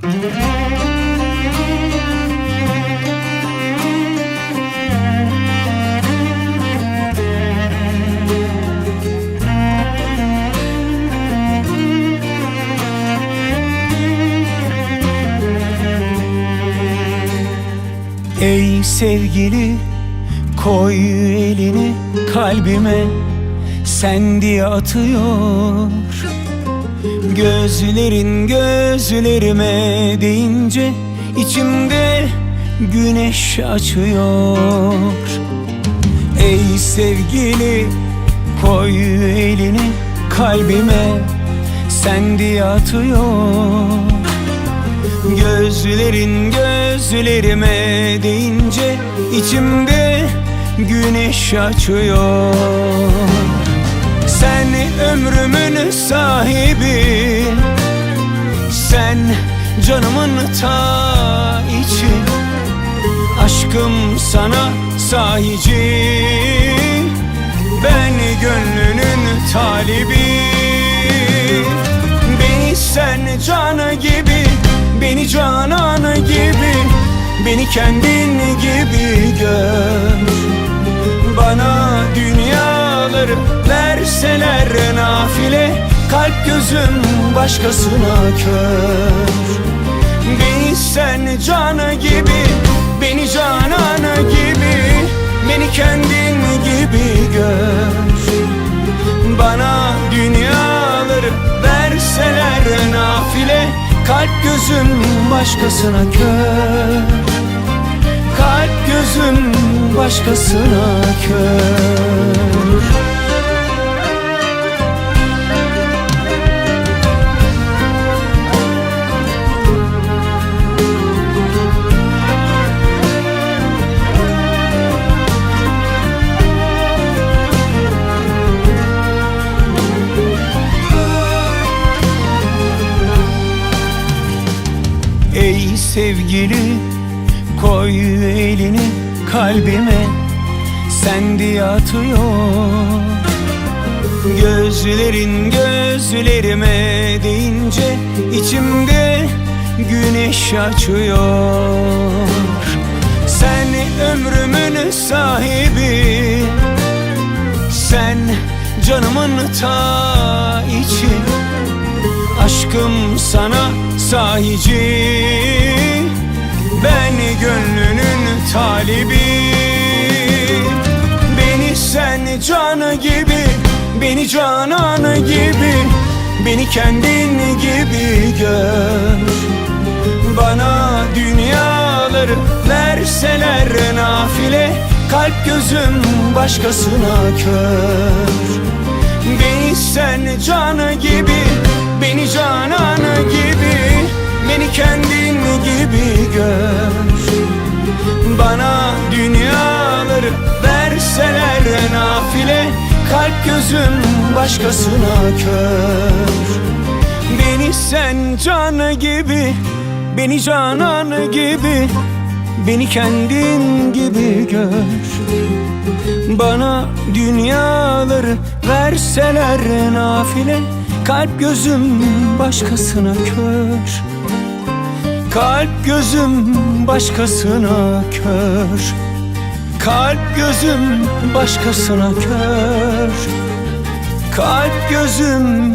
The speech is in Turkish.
Ey sevgili, koy elini kalbime, sen diye atıyor. Gözlerin gözlerime deyince içimde güneş açıyor. Ey sevgili, koy elini kalbime, sen diye atıyor. Gözlerin gözlerime deyince içimde güneş açıyor. Sen ömrümün sahibi, sen canımın ta içi. Aşkım sana sahici, ben gönlünün talibi. Beni sen canı gibi, beni cananı gibi, beni kendin gibi gör. Bana dünyaları verseler nafile, kalp gözüm başkasına kör. Beni sen canı gibi, beni cananı gibi, beni kendin gibi gör. Bana dünyaları verseler nafile, kalp gözüm başkasına kör. Kalp gözüm başkasına kör. Ey sevgili, koy elini kalbime, sen diye atıyor. Gözlerin gözlerime deyince içimde güneş açıyor. Sen ömrümün sahibi, sen canımın ta içi. Aşkım sana sahici, ben gönlünün talibi. Beni sen canı gibi, beni cananı gibi, beni kendin gibi gör. Bana dünyaları verseler nafile, kalp gözüm başkasına kör. Beni sen canı gibi, beni cananı gibi, beni kendin gibi gör. Bana dünyaları verseler nafile, kalp gözüm başkasına kör. Beni sen canı gibi, beni cananı gibi, beni kendin gibi gör. Bana dünyaları verseler nafile, kalp gözüm başkasına kör. Kalp gözüm başkasına kör. Kalp gözüm başkasına kör. Kalp gözüm